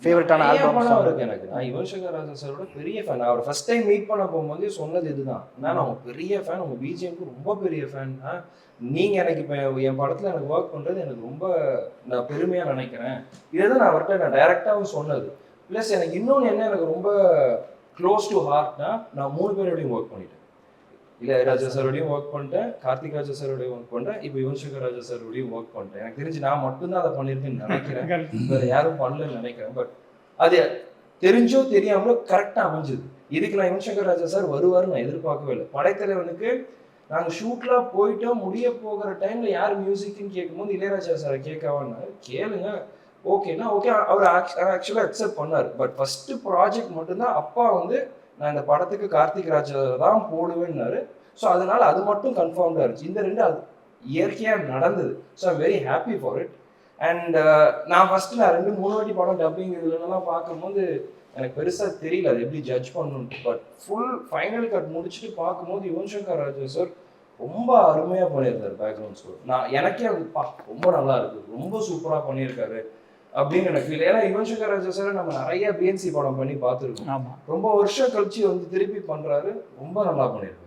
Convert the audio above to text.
ஃபேவரட்டான ஆல்பம் இருக்கு எனக்கு. நான் யுவன் சங்கர் ராஜா சாரோட பெரிய ஃபேன். நான் அவரை ஃபர்ஸ்ட் டைம் மீட் பண்ண போகும்போது சொன்னது இதுதான். நான் அவங்க பெரிய ஃபேன், உங்க பிஜிஎம்க்கு ரொம்ப பெரிய ஃபேன். நீங்க எனக்கு இப்போ என் படத்துல எனக்கு ஒர்க் பண்றது எனக்கு ரொம்ப நான் பெருமையா நினைக்கிறேன். இதைதான் நான் அவர்கிட்ட நான் டைரக்டாவும் சொன்னது. ப்ளஸ் எனக்கு இன்னொன்று என்ன எனக்கு ரொம்ப க்ளோஸ் டு ஹார்ட்னா, நான் 3 பேரோடையும் ஒர்க் பண்ணிட்டேன். இளையராஜா சாரோடையும் ஒர்க் பண்ணிட்டேன், கார்த்திக் ராஜா சாரோடையும் ஒர்க் பண்ணிட்டேன், இப்போ யுவன் சங்கர் ராஜா சாரோடையும் ஒர்க் பண்ணிட்டேன். எனக்கு தெரிஞ்சு நான் மட்டும்தான் அதை பண்ணியிருக்கேன்னு நினைக்கிறேன், வேற யாரும் பண்ணலன்னு நினைக்கிறேன். பட் அது தெரிஞ்சோ தெரியாமலோ கரெக்டாக அமைஞ்சது. இதுக்கு நான் யுவன் சங்கர் ராஜா சார் வருவாருன்னு நான் எதிர்பார்க்கவே இல்லை. படைத்தலைவனுக்கு நாங்கள் ஷூட்லாம் போயிட்டோம், முடிய போகிற டைமில் யார் மியூசிக்னு கேட்கும்போது இளையராஜா சாரை கேட்கவான்னாரு. கேளுங்க, ஓகேனா ஓகே, அவர் ஆக்சுவலாக அக்செப்ட் பண்ணார். பட் ஃபஸ்ட்டு ப்ராஜெக்ட் மட்டும்தான் அப்பா வந்து நான் இந்த படத்துக்கு கார்த்திக் ராஜா தான் போடுவேன்னாரு. ஸோ அதனால அது மட்டும் கன்ஃபார்ம்டாக இருந்துச்சு. இந்த 2 அது இயற்கையாக நடந்தது. So I'm very happy for it. And நான் ஃபஸ்ட்டு நான் 2-3 வாட்டி படம் டப்பிங் இதுலலாம் பார்க்கும்போது எனக்கு பெருசாக தெரியல அது எப்படி ஜட்ஜ் பண்ணணுன்ட்டு. பட் ஃபுல் ஃபைனல் கட் முடிச்சுட்டு பார்க்கும்போது யுவன் சங்கர் ராஜா சார் ரொம்ப அருமையாக பண்ணியிருக்காரு பேக்ரவுண்ட் ஸ்கோர். நான் எனக்கே அது ரொம்ப நல்லா இருக்குது, ரொம்ப சூப்பராக பண்ணியிருக்காரு அப்படின்னு எனக்கு ஃபீல். ஏன்னா யுவன் சங்கர் ராஜா சார் நம்ம நிறைய பிஎன்சி படம் பண்ணி பார்த்துருக்கோம். ரொம்ப வருஷம் கழிச்சு வந்து திருப்பி பண்ணுறாரு, ரொம்ப நல்லா பண்ணியிருக்காரு.